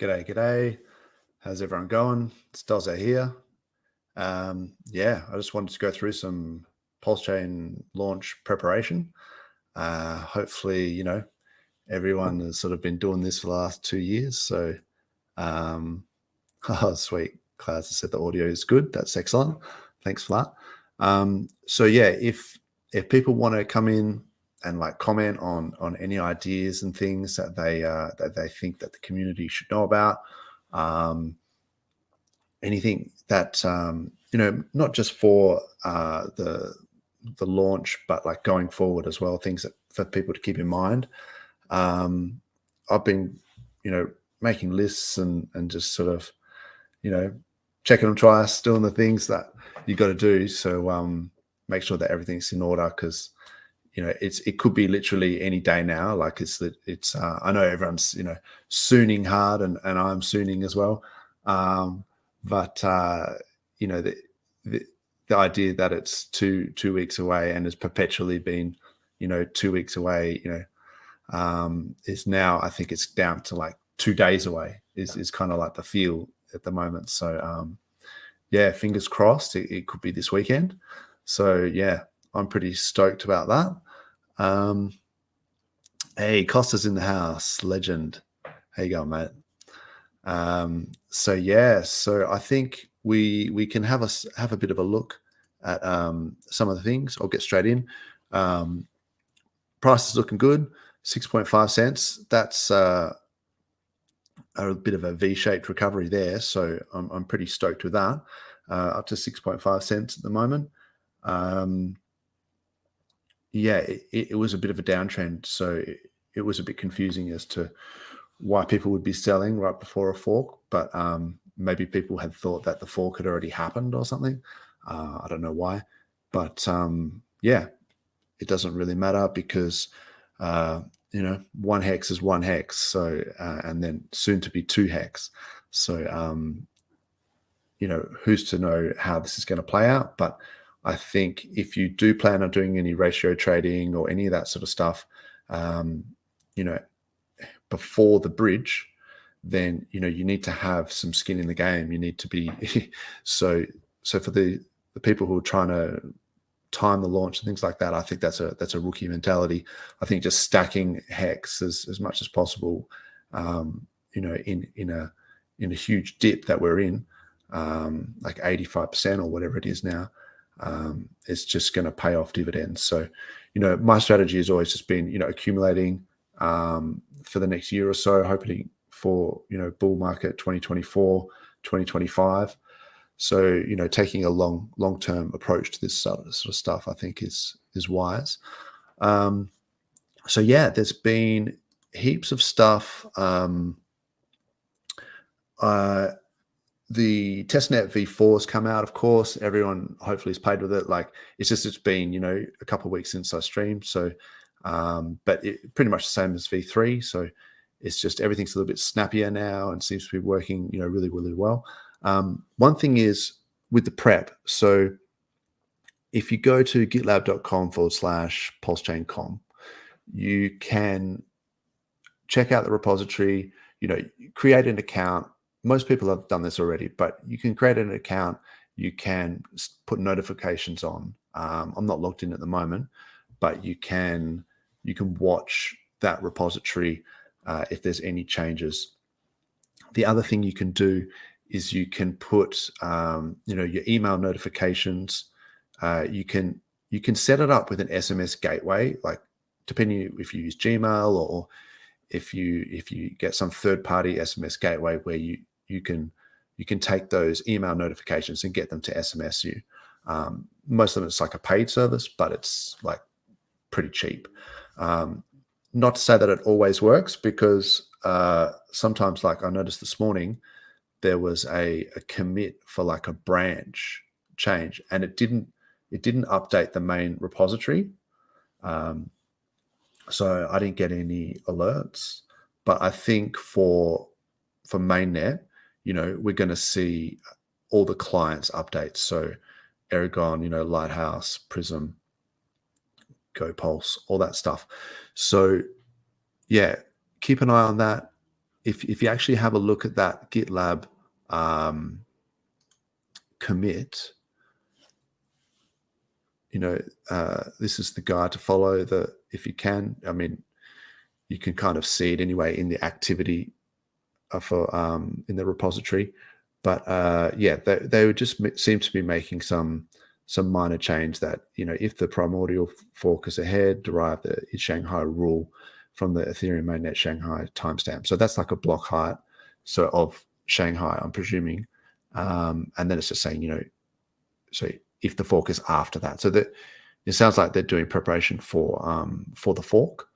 G'day, g'day. How's everyone going? It's Dozza here. Yeah, I just wanted to go through some PulseChain launch preparation. Hopefully, everyone has sort of been doing this for the last 2 years. So, um, oh, sweet. Class has said the audio is good. That's excellent. Thanks for that. So yeah, if people want to come in and like comment on any ideas and things that they think that the community should know about, um, anything that not just for the launch, but like going forward as well, things that for people to keep in mind. Um, I've been, making lists and just sort of, checking them twice, doing the things that you got to do. So make sure that everything's in order because it could be literally any day now. Like it's I know everyone's sooning hard and I'm sooning as well. But the the idea that it's two weeks away and has perpetually been 2 weeks away, is now I think it's down to like 2 days away is kind of like the feel at the moment. So yeah, fingers crossed it could be this weekend. So yeah, I'm pretty stoked about that. Hey, Costa's in the house, legend. How you going, mate? So yeah, so I think we can have a bit of a look at some of the things. I'll get straight in. Price is looking good, 6.5 cents. That's a bit of a V-shaped recovery there. So I'm pretty stoked with that. Up to 6.5 cents at the moment. Yeah, it was a bit of a downtrend. So it was a bit confusing as to why people would be selling right before a fork, but maybe people had thought that the fork had already happened or something. I don't know why, but yeah, it doesn't really matter because one hex is one hex, so and then soon to be two hex. So who's to know how this is going to play out? But I think if you do plan on doing any ratio trading or any of that sort of stuff, before the bridge, then you need to have some skin in the game. You need to be so for the people who are trying to time the launch and things like that, I think that's a rookie mentality. I think just stacking hex as much as possible, in a huge dip that we're in, like 85% or whatever it is now, it's just going to pay off dividends. So, my strategy has always just been, accumulating for the next year or so, hoping for, bull market 2024, 2025. So, taking a long-term approach to this sort of stuff, I think is wise. So yeah, there's been heaps of stuff. The testnet V4 has come out, of course. Everyone hopefully has played with it. Like it's been, a couple of weeks since I streamed. So, but it pretty much the same as V3. So it's just everything's a little bit snappier now and seems to be working, really, really well. One thing is with the prep. So if you go to gitlab.com/pulsechain.com, you can check out the repository, create an account. Most people have done this already, but you can create an account. You can put notifications on. I'm not logged in at the moment, but you can watch that repository if there's any changes. The other thing you can do is you can put your email notifications. You can set it up with an SMS gateway, like depending if you use Gmail or if you get some third-party SMS gateway where you can take those email notifications and get them to SMS you. Most of them it's like a paid service, but it's like pretty cheap. Not to say that it always works because sometimes, like I noticed this morning, there was a commit for like a branch change and it didn't update the main repository. So I didn't get any alerts, but I think for mainnet, we're going to see all the clients updates. So Aragon, Lighthouse, Prism, GoPulse, all that stuff. So yeah, keep an eye on that. if you actually have a look at that GitLab commit, this is the guide to follow. If you can, I mean, you can kind of see it anyway in the activity for in the repository. But yeah, they would just seem to be making some minor change that, if the primordial fork is ahead, derive the Shanghai rule from the Ethereum mainnet Shanghai timestamp. So that's like a block height, so of Shanghai, I'm presuming. And then it's just saying, so if the fork is after that. So that it sounds like they're doing preparation for the fork.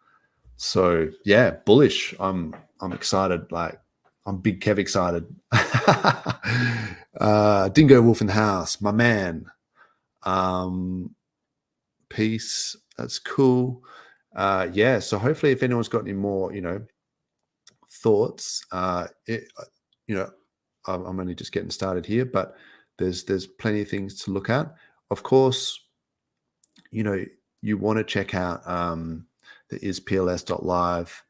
So yeah, bullish. I'm excited. Like, I'm big Kev excited. Dingo Wolf in the house, my man. Peace. That's cool. Yeah. So hopefully, if anyone's got any more, thoughts, I'm only just getting started here, but there's plenty of things to look at. Of course, you want to check out the ispls.live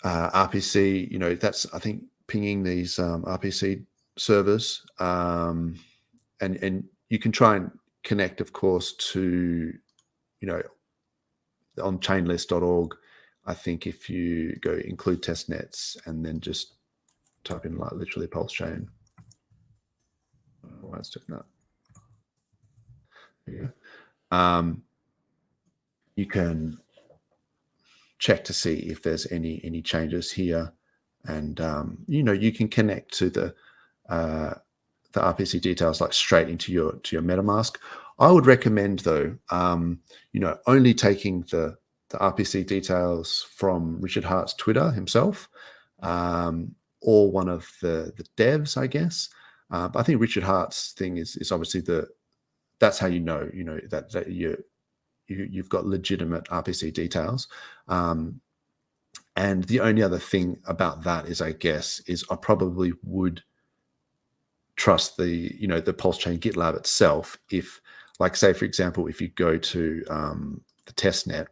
RPC. That's, I think, pinging these RPC servers, and you can try and connect, of course, to on chainlist.org. I think if you go include test nets and then just type in like literally PulseChain. Why it's doing that? Yeah. You can check to see if there's any changes here, and you can connect to the RPC details like straight into your MetaMask. I would recommend, though, only taking the RPC details from Richard Hart's Twitter himself, or one of the devs, I guess. But I think Richard Hart's thing is obviously that's how that you've got legitimate RPC details. And the only other thing about that is, I probably would trust the PulseChain GitLab itself. If, like, say, for example, if you go to the testnet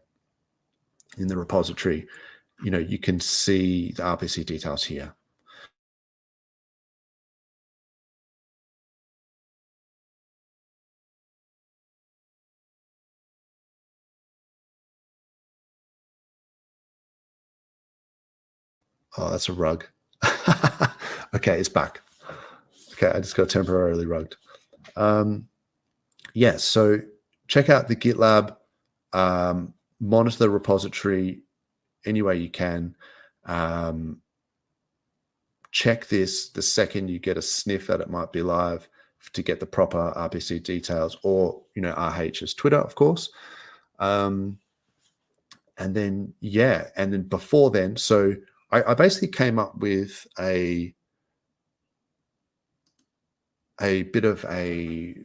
in the repository, you can see the RPC details here. Oh, that's a rug. Okay, it's back. Okay, I just got temporarily rugged. Yeah, so check out the GitLab, monitor the repository any way you can. Check this the second you get a sniff that it might be live to get the proper RPC details, or RH's Twitter, of course. And then before then, so I basically came up with a bit of a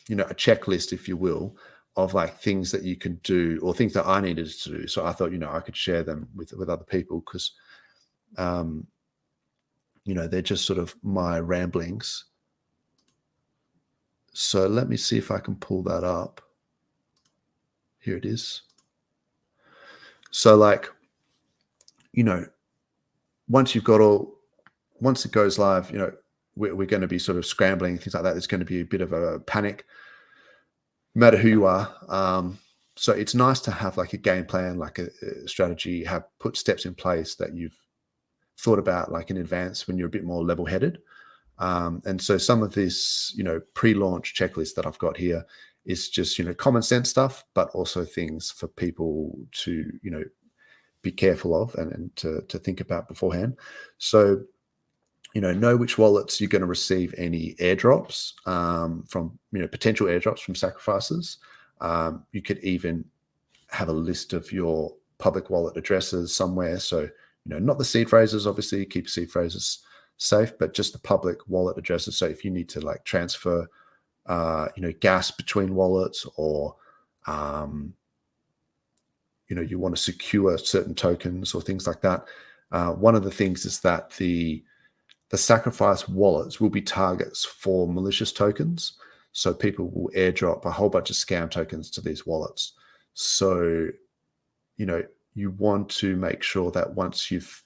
checklist, if you will, of like things that you can do, or things that I needed to do. So I thought, I could share them with other people, because they're just sort of my ramblings. So let me see if I can pull that up. Here it is. So, like, once it goes live, we're going to be sort of scrambling, things like that. There's going to be a bit of a panic, no matter who you are. So it's nice to have like a game plan, like a strategy, put steps in place that you've thought about like in advance when you're a bit more level-headed. And so some of this, pre-launch checklist that I've got here is just, common sense stuff, but also things for people to, be careful of and to think about beforehand. So, know which wallets you're going to receive any airdrops from, potential airdrops from sacrifices. You could even have a list of your public wallet addresses somewhere. So, not the seed phrases, obviously, keep seed phrases safe, but just the public wallet addresses. So if you need to like transfer, gas between wallets, or, you want to secure certain tokens or things like that. One of the things is that the sacrifice wallets will be targets for malicious tokens. So people will airdrop a whole bunch of scam tokens to these wallets. So, you want to make sure that once you've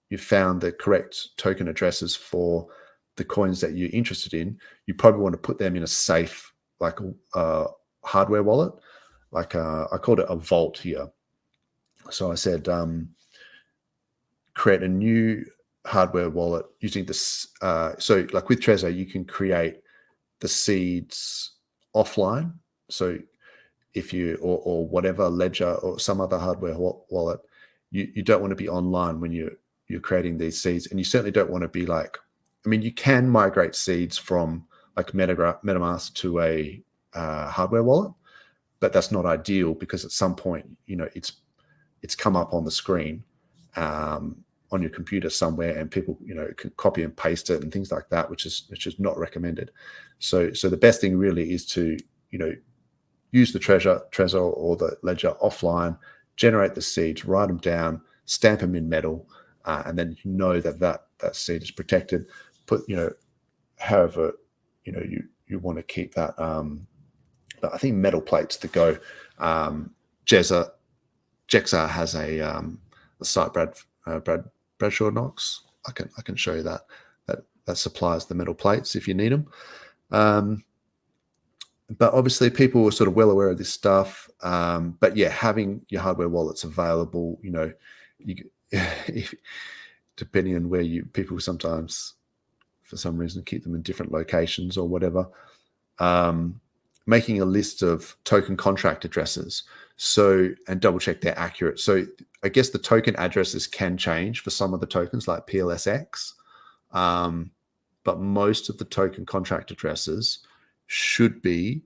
you've found the correct token addresses for the coins that you're interested in, you probably want to put them in a safe, like hardware wallet. Like I called it a vault here. So I said, create a new hardware wallet using this. So like with Trezor, you can create the seeds offline. So if you, or whatever ledger or some other hardware wallet, you don't want to be online when you're creating these seeds. And you certainly don't want to be like, I mean, you can migrate seeds from like MetaMask to a hardware wallet, but that's not ideal because at some point, it's come up on the screen on your computer somewhere, and people, can copy and paste it and things like that, which is not recommended. So the best thing really is to, use the Trezor or the ledger offline, generate the seeds, write them down, stamp them in metal, and then that seed is protected. Put, however, you want to keep that. But I think metal plates to go. Jexar has a site Brad Bradshaw Knox. I can show you that supplies the metal plates if you need them. But obviously people were sort of well aware of this stuff. But yeah, having your hardware wallets available, depending on where people sometimes for some reason keep them in different locations or whatever. Making a list of token contract addresses, and double check they're accurate. So I guess the token addresses can change for some of the tokens like PLSX, but most of the token contract addresses should be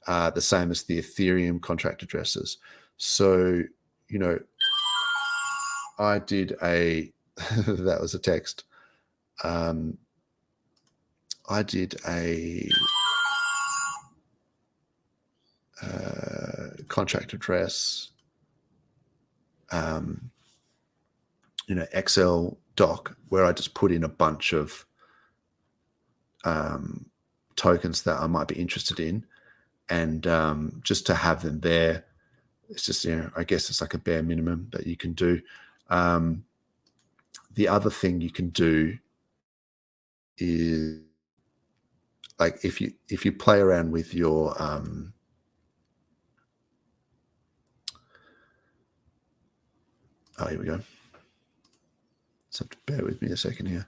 the same as the Ethereum contract addresses. So, I did that was a text. I did a contract address, Excel doc where I just put in a bunch of tokens that I might be interested in, and just to have them there. It's just, I guess it's like a bare minimum that you can do. The other thing you can do is, like, if you play around with your here we go. So bear with me a second here.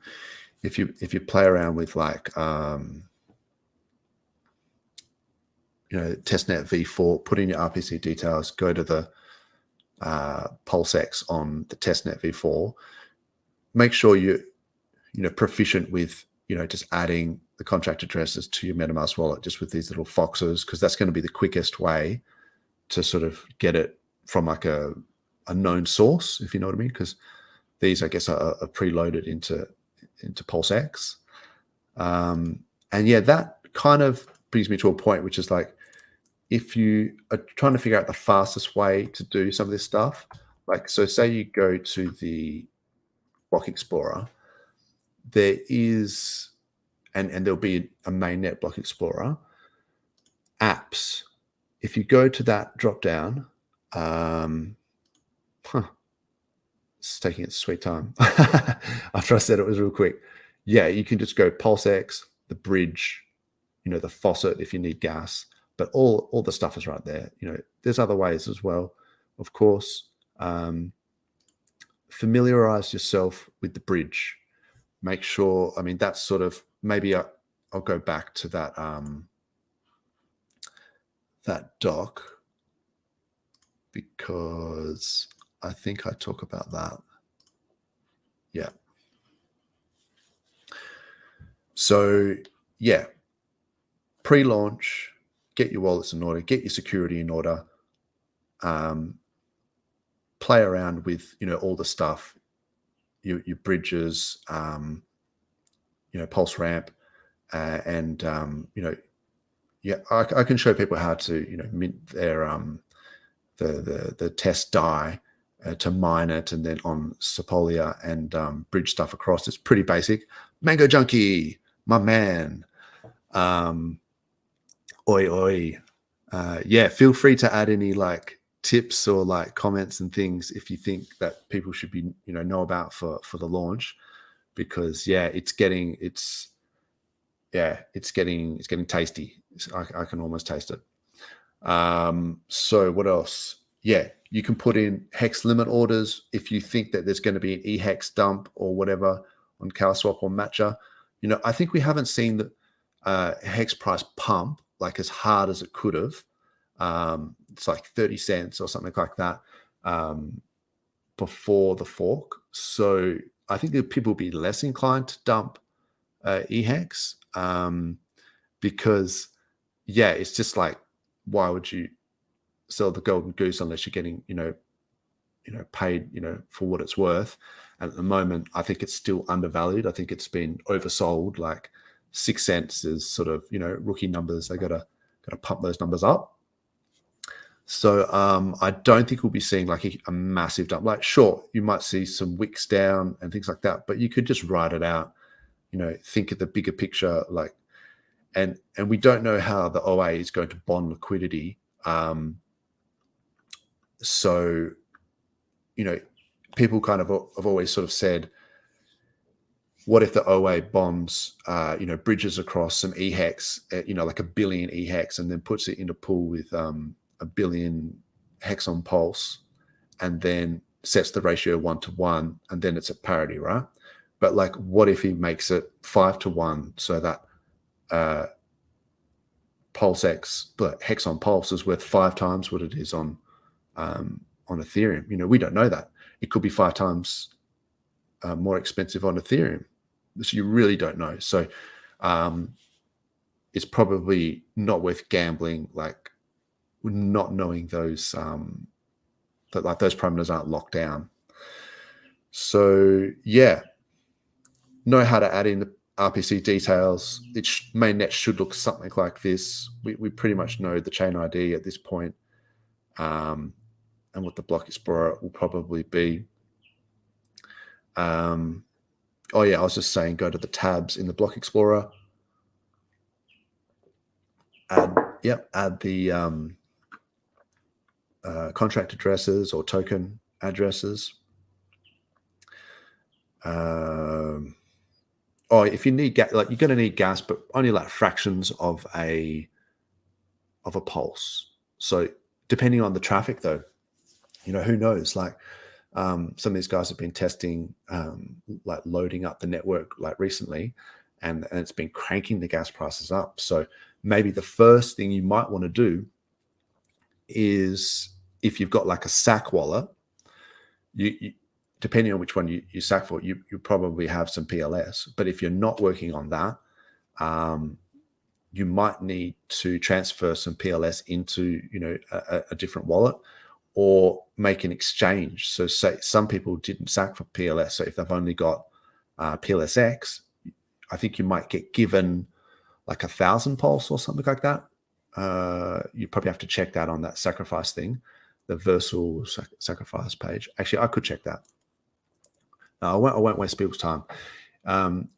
If you play around with like testnet v4, put in your RPC details, go to the PulseX on the testnet v4. Make sure you're proficient with just adding the contract addresses to your MetaMask wallet just with these little foxes, because that's going to be the quickest way to sort of get it from like a known source, if you know what I mean, because these, I guess, are preloaded into PulseX. And yeah, that kind of brings me to a point, which is like, if you are trying to figure out the fastest way to do some of this stuff, like, so say you go to the Block Explorer, there is, and there'll be a mainnet Block Explorer apps. If you go to that drop down, it's taking its sweet time. After I said it was real quick. Yeah, you can just go PulseX, the bridge, the faucet if you need gas, but all the stuff is right there. There's other ways as well, of course. Familiarize yourself with the bridge. Make sure, that's sort of, maybe I'll go back to that that doc, because I think I talk about that. Yeah. So yeah, pre-launch, get your wallets in order, get your security in order, play around with, all the stuff, your bridges, Pulse Ramp, and yeah, I can show people how to, mint their the test DAI to mine it, and then on Sepolia and bridge stuff across. It's pretty basic. Mango Junkie, my man. Oi. Yeah, feel free to add any like tips or like comments and things if you think that people should be, know about for the launch, because it's getting tasty. I can almost taste it. So what else? Yeah, you can put in hex limit orders if you think that there's going to be an ehex dump or whatever on CalSwap or Matcha. I think we haven't seen the hex price pump like as hard as it could have. It's like 30 cents or something like that before the fork. So I think that people will be less inclined to dump ehex because it's just like, why would you sell the golden goose unless you're getting paid for what it's worth? And at the moment, I think it's still undervalued. I think it's been oversold. Like 6 cents is sort of rookie numbers. They gotta pump those numbers up. So I don't think we'll be seeing like a massive dump. Like, sure, you might see some wicks down and things like that, but you could just ride it out. Think of the bigger picture, like, and we don't know how the OA is going to bond liquidity. So, people kind of have always sort of said, what if the OA bonds, bridges across some ehex, like 1 billion ehex, and then puts it in a pool with 1 billion hex on pulse, and then sets the ratio 1-1, and then it's at parity, right? But like, what if he makes it 5-1 so that PulseX, but hex on pulse is worth 5 times what it is on Ethereum? We don't know that. It could be 5 times more expensive on Ethereum. So you really don't know. So it's probably not worth gambling, like not knowing those that like those parameters aren't locked down. So know how to add in the RPC details. Mainnet should look something like this. We pretty much know the chain ID at this point, and what the block explorer will probably be. I was just saying, go to the tabs in the block explorer. Add the contract addresses or token addresses. If you need gas, like you're going to need gas, but only like fractions of a pulse. So depending on the traffic, though, who knows? Like some of these guys have been testing, like loading up the network like recently, and it's been cranking the gas prices up. So maybe the first thing you might want to do is, if you've got like a SAC wallet, you depending on which one you SAC for, you probably have some PLS. But if you're not working on that, you might need to transfer some PLS into a different wallet, or make an exchange. So say some people didn't SAC for PLS. So if they've only got PLSX, I think you might get given like 1,000 pulse or something like that. You probably have to check that on that sacrifice thing, the Versal sacrifice page. Actually, I could check that. No, I won't waste people's time.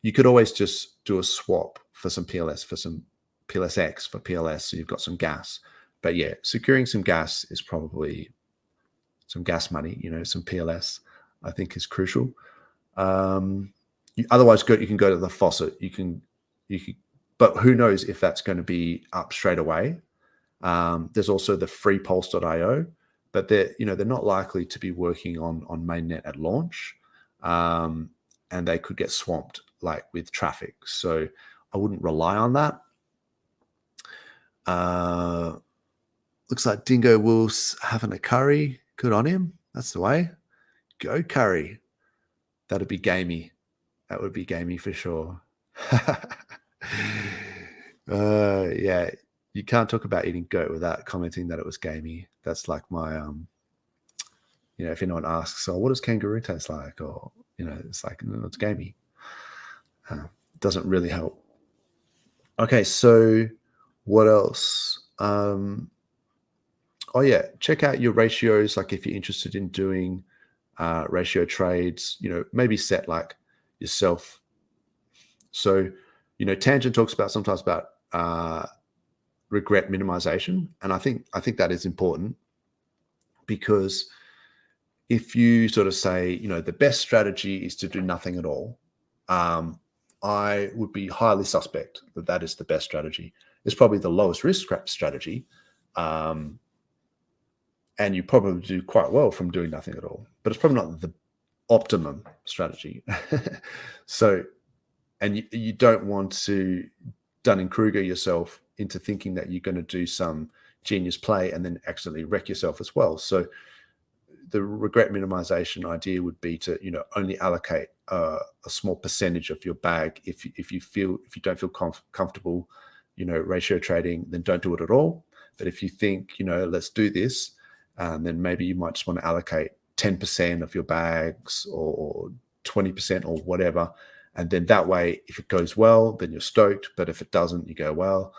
You could always just do a swap for some PLS, for some PLSX for PLS, so you've got some gas. But securing some gas is probably some gas money, some PLS, I think is crucial. Otherwise, you can go to the faucet. You can, but who knows if that's going to be up straight away. There's also the freepulse.io, but they're not likely to be working on mainnet at launch, and they could get swamped like with traffic. So I wouldn't rely on that. Looks like Dingo Will's having a curry. Good on him. That's the way. Go curry. That'd be gamey. That would be gamey for sure. You can't talk about eating goat without commenting that it was gamey. That's like my if anyone asks, "Oh, what does kangaroo taste like?" Or it's like, no, it's gamey. Doesn't really help. Okay, so what else? Check out your ratios. Like if you're interested in doing ratio trades, maybe set like yourself. So, Tangent talks about sometimes about regret minimization, and I think that is important, because if you sort of say, the best strategy is to do nothing at all, I would be highly suspect that that is the best strategy. It's probably the lowest risk strategy. And you probably do quite well from doing nothing at all, but it's probably not the optimum strategy. So, and you don't want to Dunning-Kruger yourself into thinking that you're going to do some genius play and then accidentally wreck yourself as well. So the regret minimization idea would be to, only allocate a small percentage of your bag. If you don't feel comfortable, ratio trading, then don't do it at all. But if you think, let's do this, then maybe you might just want to allocate 10% of your bags or 20% or whatever. And then that way, if it goes well, then you're stoked. But if it doesn't, you go, well,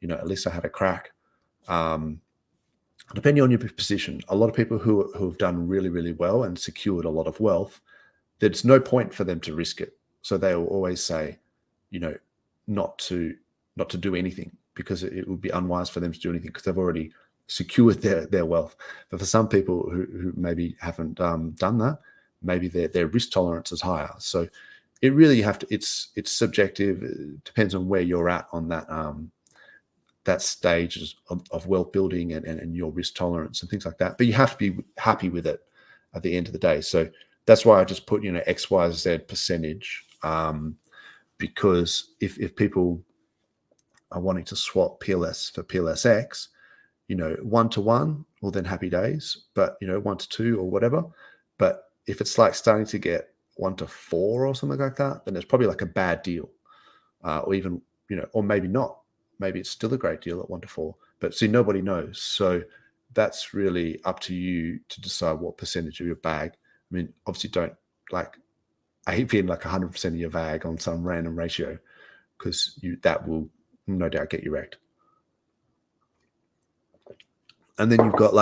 at least I had a crack. Depending on your position, a lot of people who have done really, really well and secured a lot of wealth, there's no point for them to risk it. So they will always say, not to do anything, because it would be unwise for them to do anything because they've already secured their wealth. But for some people who maybe haven't done that, maybe their risk tolerance is higher. So it really it's subjective. It depends on where you're at on that stage of wealth building and your risk tolerance and things like that. But you have to be happy with it at the end of the day. So that's why I just put, X, Y, Z percentage, because if people are wanting to swap PLS for PLSX, 1-to-1, well, then happy days, but 1-to-2 or whatever. But if it's like starting to get 1-to-4 or something like that, then it's probably like a bad deal, or even, or maybe not. Maybe it's still a great deal at 1-to-4, but see, nobody knows. So that's really up to you to decide what percentage of your bag. I mean, obviously don't AV in 100% of your bag on some random ratio, because that will no doubt get you wrecked. And then you've got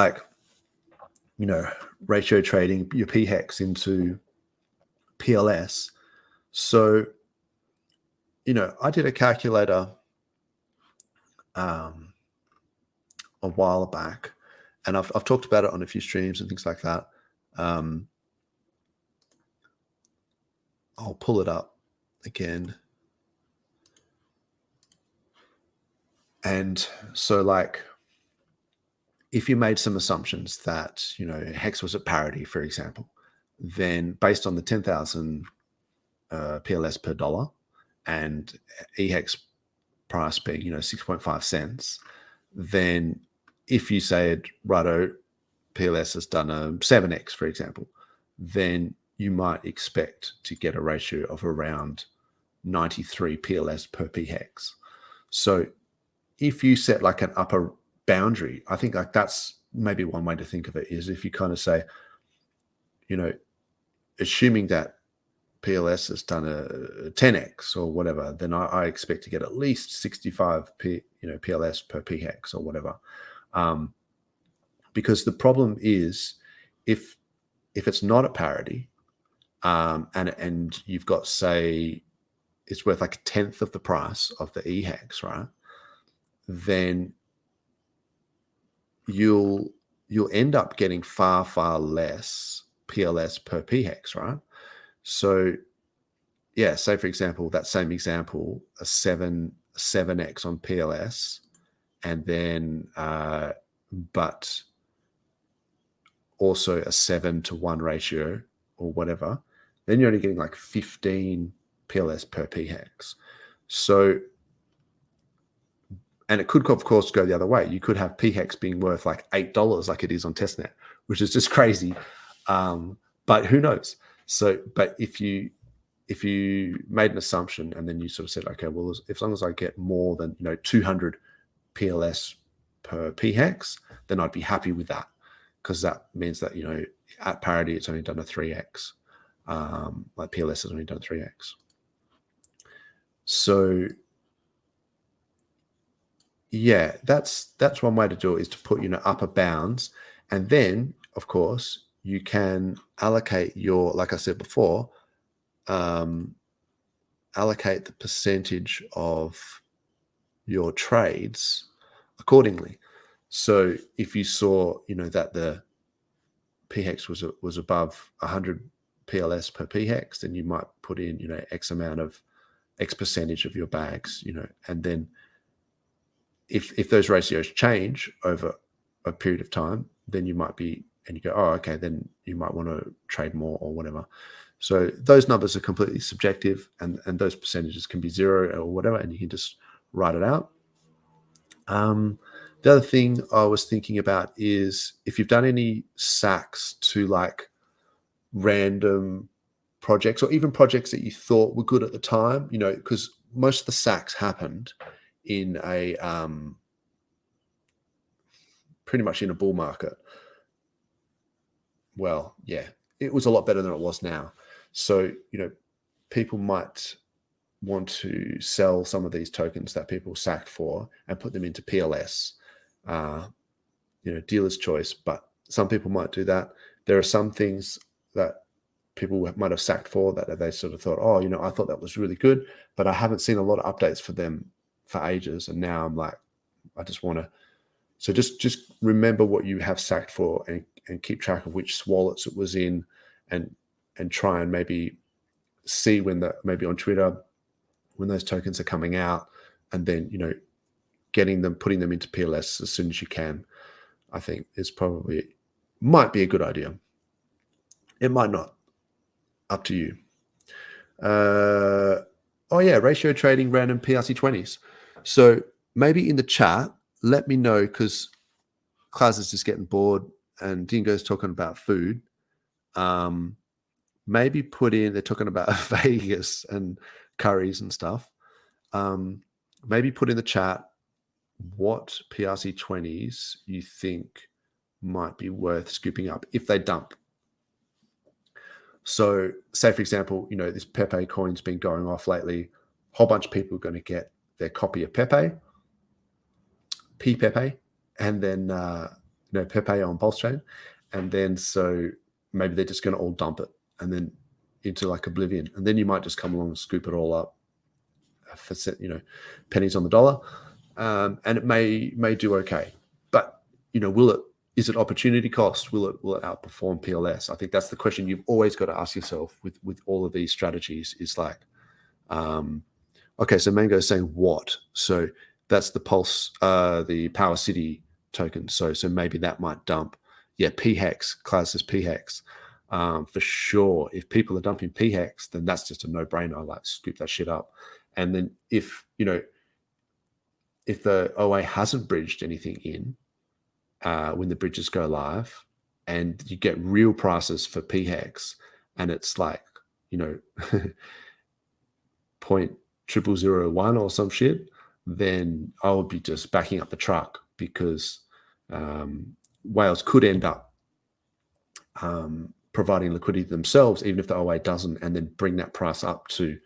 ratio trading your PHEX into PLS. So, I did a calculator a while back, and I've talked about it on a few streams and things like that. I'll pull it up again. And so if you made some assumptions that, Hex was at parity, for example, then based on the 10,000 PLS per dollar and EHEX price being, 6.5 cents, then if you say, righto, PLS has done a 7x, for example, then you might expect to get a ratio of around 93 PLS per PHEX. So if you set an upper boundary, I think that's maybe one way to think of it, is if you kind of say, assuming that PLS has done a 10x or whatever, then I expect to get at least 65 PLS per PHEX or whatever. Because the problem is if it's not at parity, and you've got, say, it's worth a tenth of the price of the EHEX, right? Then you'll end up getting far, far less PLS per PHEX, right? So yeah, say for example, that same example, a 7x on PLS, and then but also a 7-to-1 ratio or whatever, then you're only getting 15 PLS per PHEX. So, and it could of course go the other way. You could have PHEX being worth $8 like it is on testnet, which is just crazy. But who knows? So, but if you made an assumption and then you sort of said, okay, well, as long as I get more than 200 PLS per PHEX, then I'd be happy with that, because that means that at parity it's only done a 3x. PLS has only done 3x. So yeah, that's one way to do it, is to put upper bounds, and then of course you can allocate your, like I said before, allocate the percentage of your trades accordingly. So if you saw that PHEX was above 100 PLS per PHEX, then you might put in, X amount of X percentage of your bags, and then if those ratios change over a period of time, then you might be, and you go, oh, okay, then you might want to trade more or whatever. So those numbers are completely subjective, and those percentages can be 0 or whatever, and you can just write it out. The other thing I was thinking about is if you've done any sacks to like random projects or even projects that you thought were good at the time, because most of the sacks happened in a pretty much in a bull market. Well, yeah, it was a lot better than it was now. So, people might want to sell some of these tokens that people sacked for and put them into PLS, dealer's choice. But some people might do that. There are some things that people might have sacked for that they sort of thought, oh, I thought that was really good, but I haven't seen a lot of updates for them for ages. And now I'm like, I just want to. So just remember what you have sacked for and keep track of which wallets it was in, and try and maybe see when maybe on Twitter when those tokens are coming out, and then putting them into PLS as soon as you can, I think might be a good idea. It might not. Up to you. Ratio trading random PRC20s. So maybe in the chat, let me know, because Klaus is just getting bored and Dingo's talking about food. Maybe they're talking about Vegas and curries and stuff. Maybe put in the chat what PRC20s you think might be worth scooping up if they dump. So say, for example, this Pepe coin's been going off lately. A whole bunch of people are going to get their copy of Pepe, and then, Pepe on PulseChain. And then so maybe they're just going to all dump it and then into like oblivion. And then you might just come along and scoop it all up for, pennies on the dollar. And it may do okay. But, is it opportunity cost? Will it outperform PLS? I think that's the question you've always got to ask yourself with all of these strategies, is like, okay, so Mango is saying what? So that's the the Power City token. So maybe that might dump. Yeah, PHEX, Klaus says PHEX. For sure, if people are dumping PHEX, then that's just a no-brainer. Like, scoop that shit up. And then if the OA hasn't bridged anything in, when the bridges go live, and you get real prices for PHEX, and it's like, 0.0001 or some shit, then I would be just backing up the truck, because whales could end up providing liquidity themselves, even if the OA doesn't, and then bring that price up to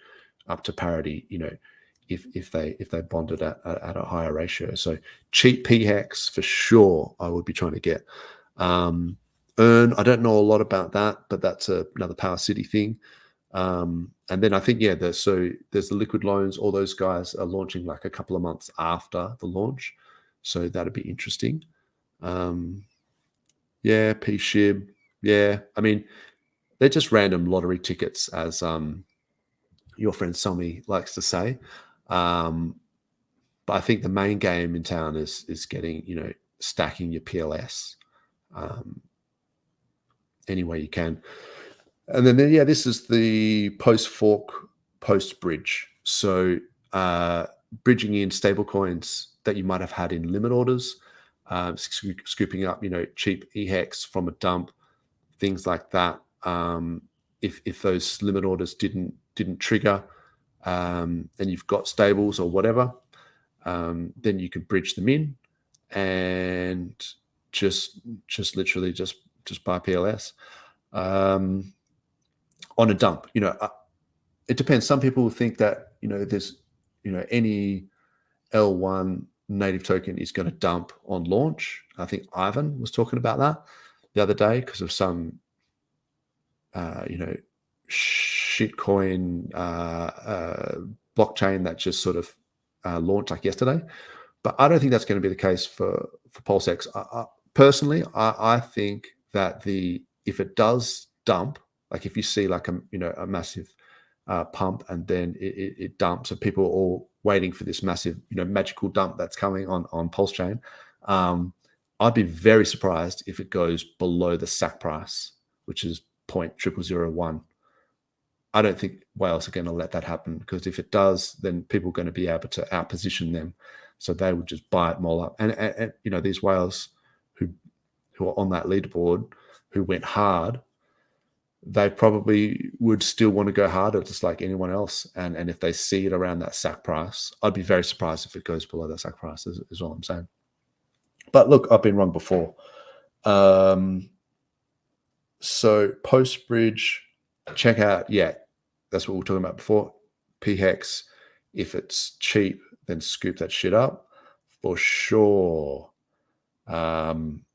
parity, if they bonded at a higher ratio. So cheap PHEX for sure, I would be trying to get. Earn, I don't know a lot about that, but that's another Power City thing. And then I think, there's the liquid loans. All those guys are launching like a couple of months after the launch, so that'd be interesting. P-SHIB. Yeah, I mean, they're just random lottery tickets, as your friend Somi likes to say. But I think the main game in town is getting, stacking your PLS any way you can. And then, this is the post-fork, post-bridge. So bridging in stable coins that you might have had in limit orders, scooping up, cheap EHEX from a dump, things like that. If those limit orders didn't trigger, and you've got stables or whatever, then you could bridge them in and just literally just buy PLS on a dump. It depends. Some people think that there's any L1 native token is going to dump on launch. I think Ivan was talking about that the other day because of some shitcoin blockchain that just sort of launched like yesterday. But I don't think that's going to be the case for PulseX. Personally, I think that the if it does dump, like if you see like a massive pump and then it dumps, and people are all waiting for this massive magical dump that's coming on PulseChain, I'd be very surprised if it goes below the SAC price, which is 0.0001. I don't think whales are going to let that happen, because if it does, then people are going to be able to outposition them, so they would just buy it more up. And these whales who are on that leaderboard who went hard, they probably would still want to go harder, just like anyone else. And if they see it around that SAC price, I'd be very surprised if it goes below that SAC price, is all I'm saying. But look, I've been wrong before. So post-bridge, check out, that's what we were talking about before. PHEX, if it's cheap, then scoop that shit up for sure. I'm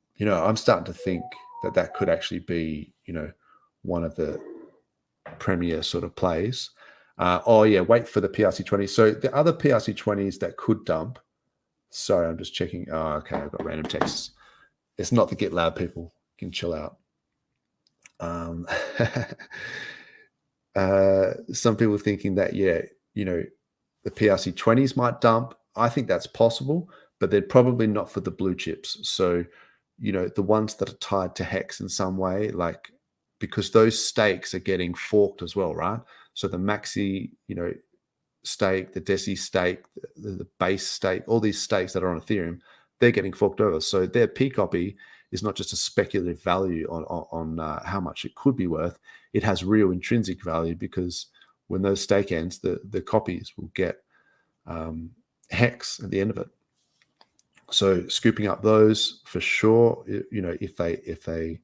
starting to think that could actually be, one of the premier sort of plays. Wait for the PRC20. So the other PRC20s that could dump. Sorry, I'm just checking. Oh, okay, I've got random texts. It's not the GitLab people. You can chill out. Some people thinking that, the PRC20s might dump. I think that's possible, but they're probably not for the blue chips. So, the ones that are tied to Hex in some way, like, because those stakes are getting forked as well, right? So the Maxi, stake, the Deci stake, the base stake, all these stakes that are on Ethereum, they're getting forked over. So their P copy is not just a speculative value on how much it could be worth. It has real intrinsic value, because when those stake ends, the copies will get Hex at the end of it. So scooping up those for sure. If they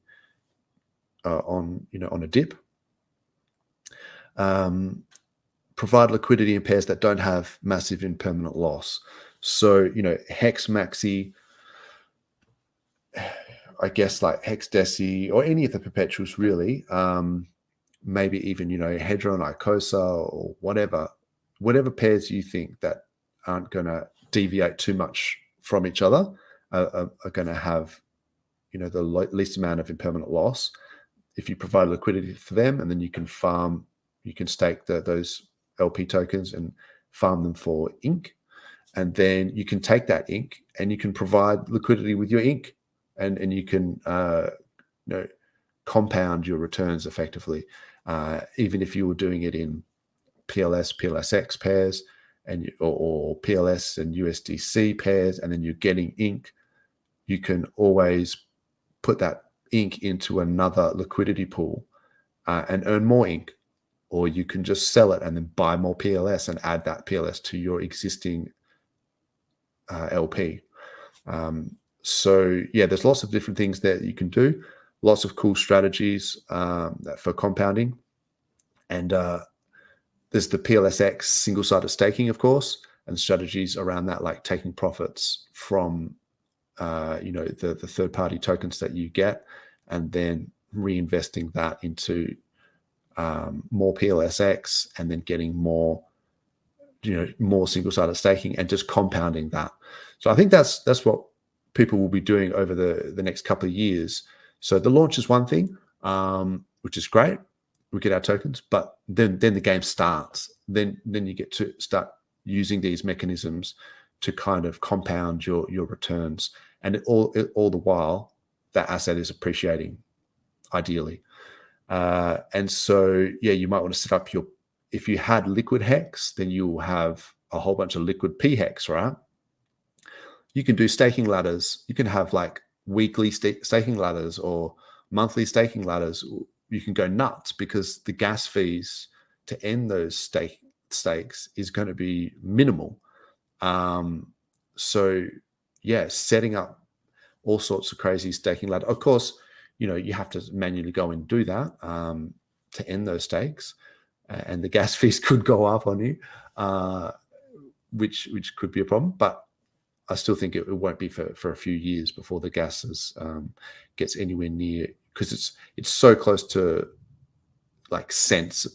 are on a dip. Provide liquidity in pairs that don't have massive impermanent loss. So, Hex Maxi, I guess like Hex Deci, or any of the perpetuals really, maybe even, Hedron, Icosa, or whatever pairs you think that aren't going to deviate too much from each other are going to have, the least amount of impermanent loss. If you provide liquidity for them, and then you can stake those LP tokens and farm them for ink, and then you can take that ink and you can provide liquidity with your ink, and you can compound your returns effectively, even if you were doing it in PLSX pairs or PLS and USDC pairs, and then you're getting ink. You can always put that ink into another liquidity pool and earn more ink. Or you can just sell it and then buy more PLS and add that PLS to your existing LP. There's lots of different things that you can do. Lots of cool strategies for compounding. And there's the PLSX single-sided staking, of course, and strategies around that, like taking profits from the third-party tokens that you get, and then reinvesting that into more PLSX, and then getting more single-sided staking, and just compounding that. So I think that's what people will be doing over the next couple of years. So the launch is one thing, which is great. We get our tokens, but then the game starts. Then you get to start using these mechanisms to kind of compound your returns, and all the while that asset is appreciating, ideally. And so, you might want to set up if you had liquid Hex, then you will have a whole bunch of liquid PHEX, right? You can do staking ladders. You can have like weekly staking ladders or monthly staking ladders. You can go nuts, because the gas fees to end those stakes is going to be minimal. Setting up all sorts of crazy staking ladder. Of course, you have to manually go and do that to end those stakes, and the gas fees could go up on you, which could be a problem. But I still think it won't be for a few years before the gas gets anywhere near, because it's so close to like cents,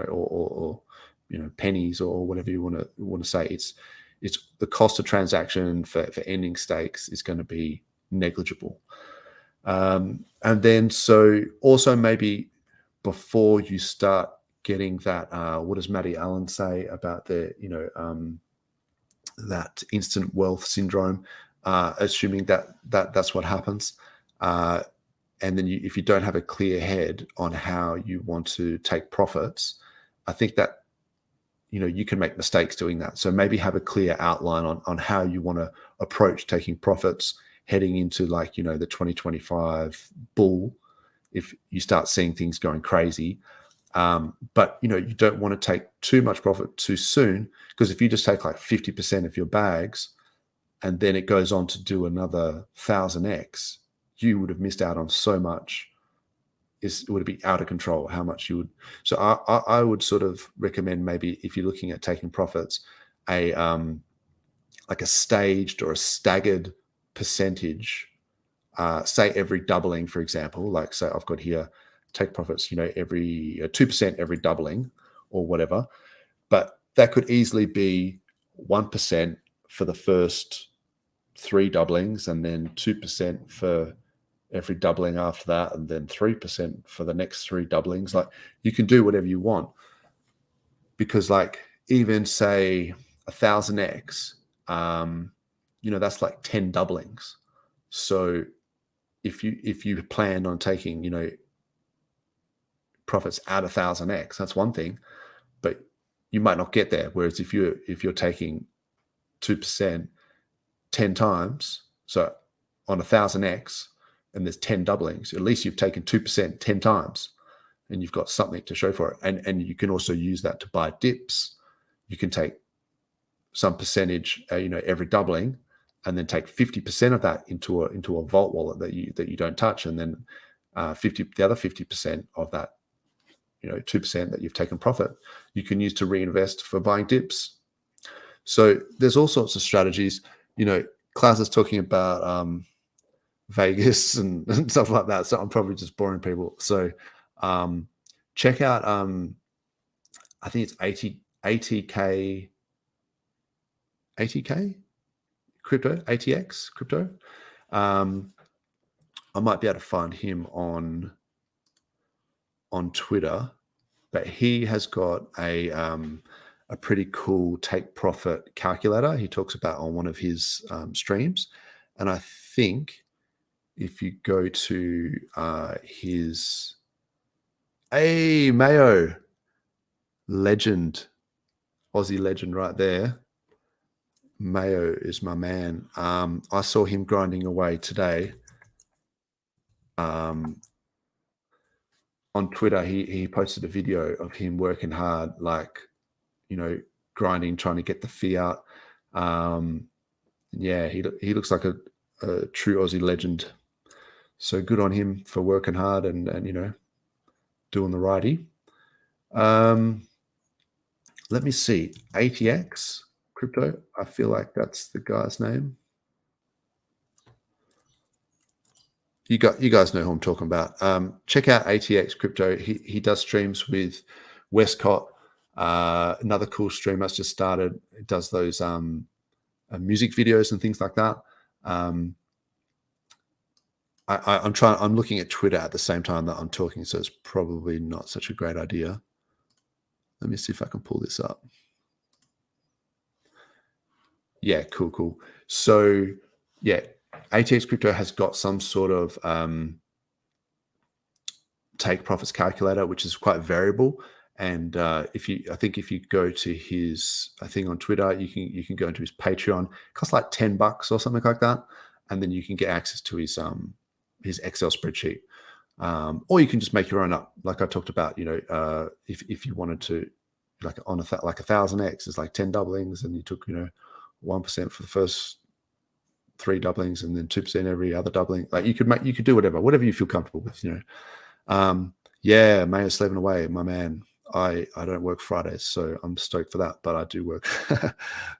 or pennies, or whatever you want to say. It's the cost of transaction for ending stakes is going to be negligible. And then, so also maybe before you start getting that, what does Matty Allen say about the, that instant wealth syndrome, assuming that's what happens. And then if you don't have a clear head on how you want to take profits, I think that, you can make mistakes doing that. So maybe have a clear outline on how you want to approach taking profits heading into, like, the 2025 bull, if you start seeing things going crazy. But you don't want to take too much profit too soon, because if you just take like 50% of your bags and then it goes on to do another 1000x, you would have missed out on so much. It would be out of control how much you would. So I would sort of recommend, maybe if you're looking at taking profits, a like a staged or a staggered percentage. Say every doubling, for example, like say I've got here, take profits, every 2% every doubling or whatever. But that could easily be 1% for the first 3 doublings, and then 2% for every doubling after that, and then 3% for the next 3 doublings. Like, you can do whatever you want, because like even say 1000x, that's like 10 doublings. So if you plan on taking, profits at 1000x, that's one thing, but you might not get there. Whereas if you're taking 2% 10 times, so on 1000x, and there's 10 doublings, at least you've taken 2% 10 times, and you've got something to show for it. And you can also use that to buy dips. You can take some percentage, every doubling, and then take 50% of that into a vault wallet that you don't touch, and then the other 50% of that, 2% that you've taken profit, you can use to reinvest for buying dips. So there's all sorts of strategies. Klaus is talking about Vegas and stuff like that. So I'm probably just boring people. So check out, I think it's 80K crypto, ATX crypto. I might be able to find him on Twitter, but he has got a pretty cool take profit calculator he talks about on one of his streams. And I think if you go to his Mayo legend, Aussie legend right there. Mayo is my man. I saw him grinding away today. On Twitter, he posted a video of him working hard, like, grinding, trying to get the fiat. Yeah, he looks like a true Aussie legend. So good on him for working hard and doing the righty. Let me see. ATX crypto. I feel like that's the guy's name. You guys know who I'm talking about. Check out ATX crypto. He does streams with Westcott, another cool stream that's just started. It does those music videos and things like that. I'm looking at Twitter at the same time that I'm talking, so it's probably not such a great idea. Let me see if I can pull this up. Yeah, cool. So yeah, ATX crypto has got some sort of take profits calculator, which is quite variable. And if you go to his thing on Twitter, you can go into his Patreon. It costs like $10 or something like that, and then you can get access to his Excel spreadsheet. Or you can just make your own up, like I talked about. If you wanted to, like on like 1000x is like 10 doublings, and you took 1% for the first 3 doublings, and then 2% every other doubling. Like you could do whatever you feel comfortable with. Yeah, Mayo slaving away, my man. I don't work Fridays, so I'm stoked for that, but I do work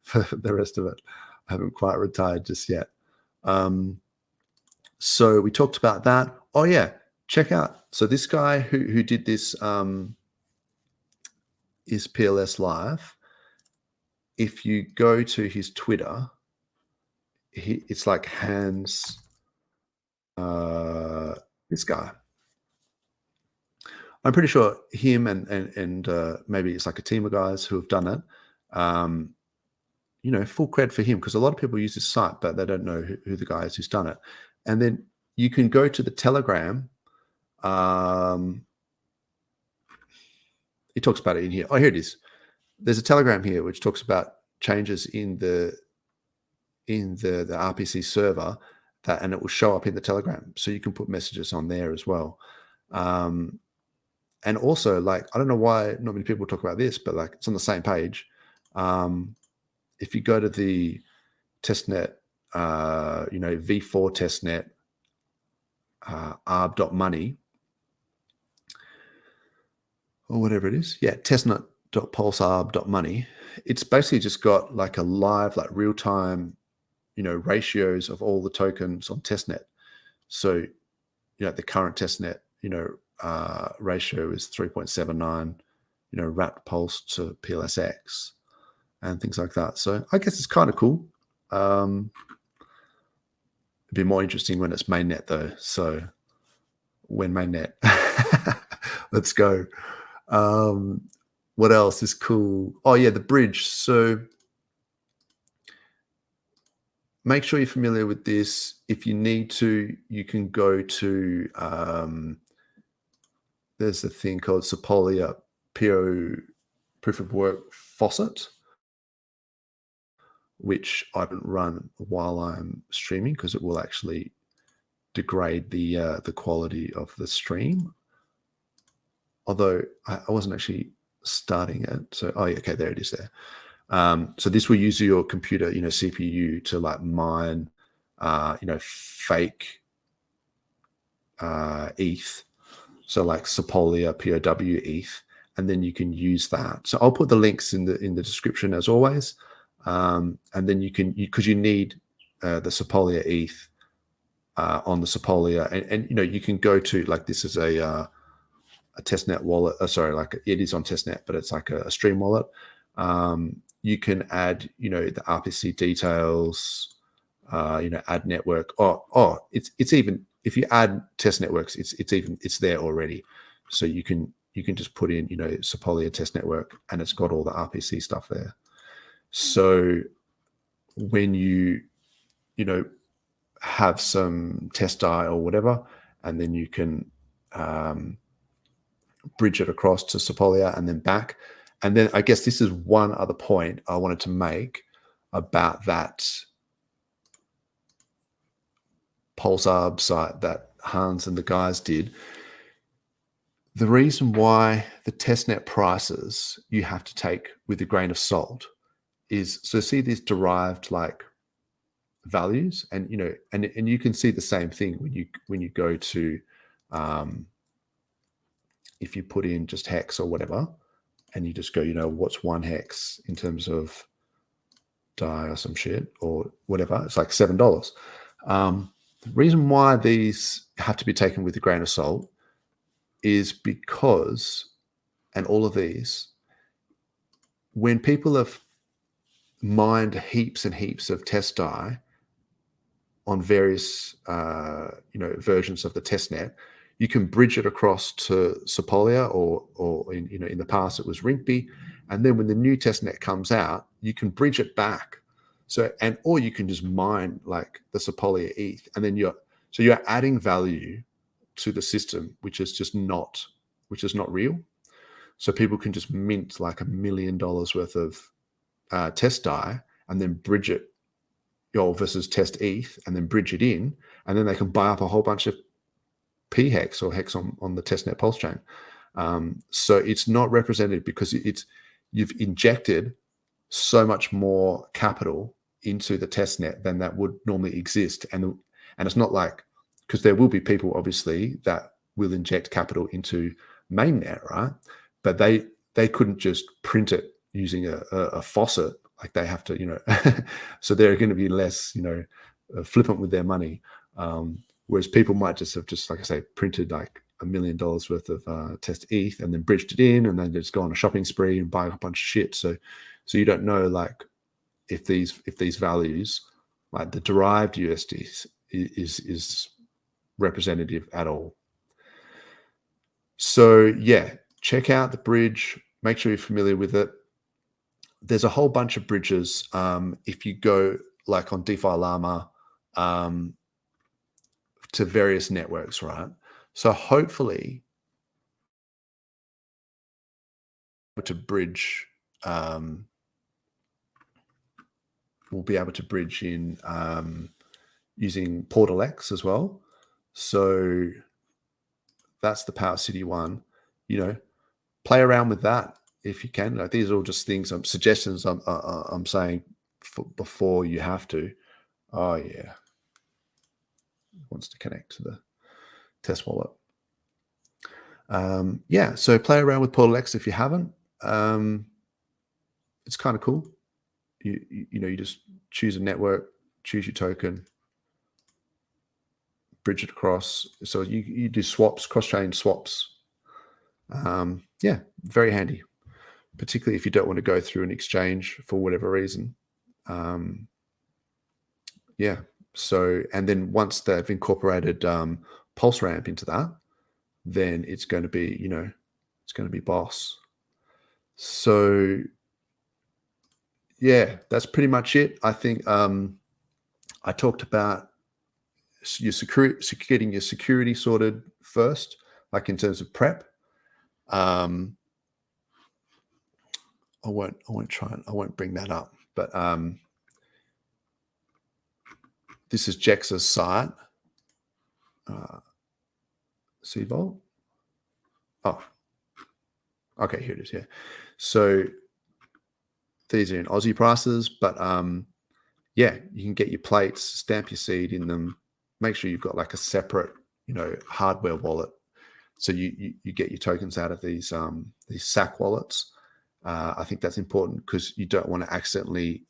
for the rest of it. I haven't quite retired just yet. So we talked about that. Oh yeah, check out. So this guy who did this is PLS Live. If you go to his Twitter, it's like Hans this guy. I'm pretty sure him and maybe it's like a team of guys who have done it. Full cred for him, because a lot of people use this site, but they don't know who the guy is who's done it. And then you can go to the Telegram. It talks about it in here. Oh, here it is. There's a Telegram here which talks about changes in the RPC server, and it will show up in the Telegram, so you can put messages on there as well. And also, like, I don't know why not many people talk about this, but like it's on the same page. If you go to the testnet, v4 testnet, arb.money, or whatever it is. Yeah, testnet.pulsearb.money. It's basically just got like a live, like real-time, ratios of all the tokens on testnet. So, the current testnet, ratio is 3.79, wrapped pulse to PLSX and things like that. So I guess it's kind of cool. It'd be more interesting when it's mainnet though. So when mainnet, let's go. What else is cool? Oh yeah, the bridge. So make sure you're familiar with this. If you need to, you can go to, there's a thing called Sepolia PO proof of work faucet, which I haven't run while I'm streaming because it will actually degrade the quality of the stream. Although I wasn't actually starting it. So, oh yeah, okay, there it is there. So this will use your computer, CPU to like mine, fake ETH. So like Sepolia POW ETH, and then you can use that. So I'll put the links in the description as always. And then because you need the Sepolia ETH on the Sepolia, and you can go to, like, this is a testnet wallet. Sorry, like it is on testnet, but it's like a stream wallet. You can add, the RPC details, add network. It's even, if you add test networks, it's there already. So you can just put in, Sepolia test network, and it's got all the RPC stuff there. So when you have some test die or whatever, and then you can bridge it across to Sepolia and then back. And then I guess this is one other point I wanted to make about that PulseArb site that Hans and the guys did. The reason why the testnet prices you have to take with a grain of salt is, so see these derived like values, and and you can see the same thing when you go to if you put in just hex or whatever, and you just go, what's one hex in terms of die or some shit or whatever, it's like $7. The reason why these have to be taken with a grain of salt is because, and all of these, when people have mined heaps and heaps of test die on various versions of the testnet, you can bridge it across to Sepolia, or in the past it was Rinkeby, and then when the new testnet comes out, you can bridge it back. So, or you can just mine like the Sepolia ETH, and then you're adding value to the system, which is not real. So people can just mint like $1 million worth of test die, and then bridge it, versus test ETH, and then bridge it in, and then they can buy up a whole bunch of P hex or hex on the testnet PulseChain. So it's not represented because you've injected so much more capital into the testnet than that would normally exist, and it's not like, because there will be people obviously that will inject capital into mainnet, right? But they couldn't just print it using a faucet, like they have to, so they're going to be less, flippant with their money. Whereas people might just have like I say, printed like $1 million worth of test ETH and then bridged it in, and then just go on a shopping spree and buy a bunch of shit. So you don't know like if these values, like the derived USD is representative at all. So yeah, check out the bridge. Make sure you're familiar with it. There's a whole bunch of bridges. If you go like on DeFi Llama to various networks, right? So hopefully to bridge, we'll be able to bridge in using PLSX as well. So that's the Power City one. Play around with that if you can. Like, these are all just things, suggestions I'm saying before you have to. Oh yeah, wants to connect to the test wallet. Yeah, so play around with PLSX if you haven't. It's kind of cool. You just choose a network, choose your token, bridge it across. So you do swaps, cross-chain swaps. Yeah, very handy, particularly if you don't want to go through an exchange for whatever reason. Yeah. So, and then once they've incorporated Pulse Ramp into that, then it's going to be, it's going to be boss. So yeah, that's pretty much it. I think I talked about your security, getting your security sorted first, like in terms of prep. I won't bring that up, but this is Jex's site. CVOL. Oh, okay, here it is. Yeah. So these are in Aussie prices, but yeah, you can get your plates, stamp your seed in them. Make sure you've got like a separate, hardware wallet. So you get your tokens out of these SAC wallets. I think that's important because you don't want to accidentally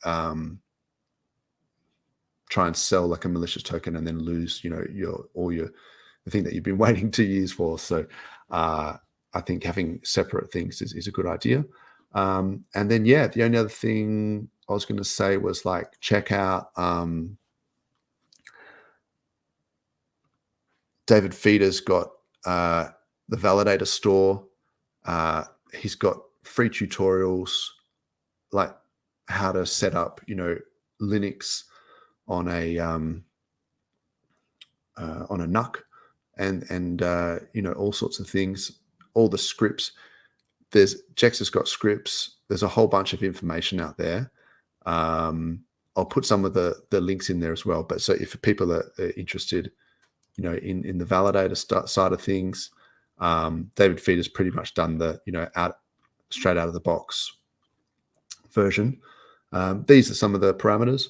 try and sell like a malicious token and then lose, the thing that you've been waiting 2 years for. So I think having separate things is a good idea. And then, yeah, the only other thing I was going to say was like, check out David Feeder's got the validator store. He's got free tutorials, like how to set up, Linux on a NUC and all sorts of things, all the scripts. Jex has got scripts. There's a whole bunch of information out there. I'll put some of the links in there as well. But so if people are interested, in the validator side of things, David Feeder's pretty much done the, straight out of the box version. These are some of the parameters,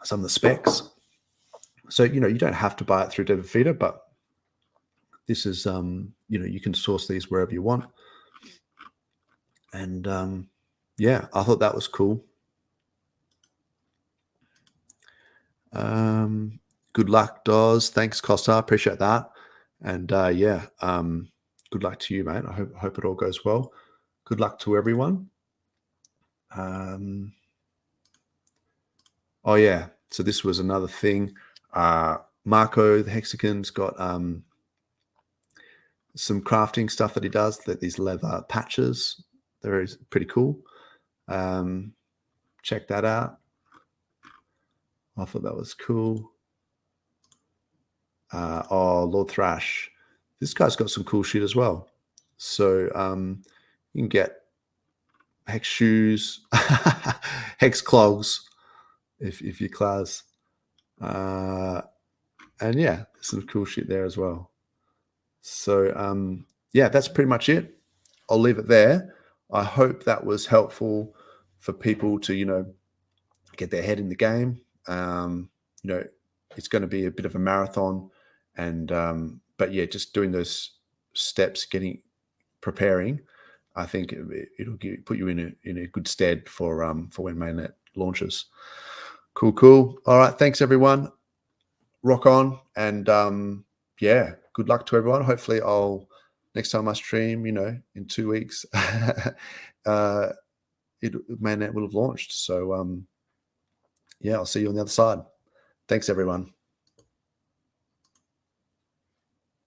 some of the specs. So, you don't have to buy it through David Feeder, but this is, you can source these wherever you want. And yeah, I thought that was cool. Good luck, Dawes. Thanks, Costa. Appreciate that. And yeah, good luck to you, mate. I hope it all goes well. Good luck to everyone. Oh yeah, so this was another thing. Marco the Hexagon's got some crafting stuff that he does, these leather patches. They're pretty cool. Check that out. I thought that was cool. Lord Thrash. This guy's got some cool shit as well. So you can get hex shoes, hex clogs if you're class. And yeah, there's some cool shit there as well. So yeah, that's pretty much it. I'll leave it there. I hope that was helpful for people to, get their head in the game. It's going to be a bit of a marathon, and but yeah, just doing those steps, preparing, I think it'll put you in a good stead for when mainnet launches. Cool. All right, thanks everyone. Rock on, and yeah, good luck to everyone. Hopefully, next time I stream, in 2 weeks, mainnet will have launched. So yeah, I'll see you on the other side. Thanks, everyone.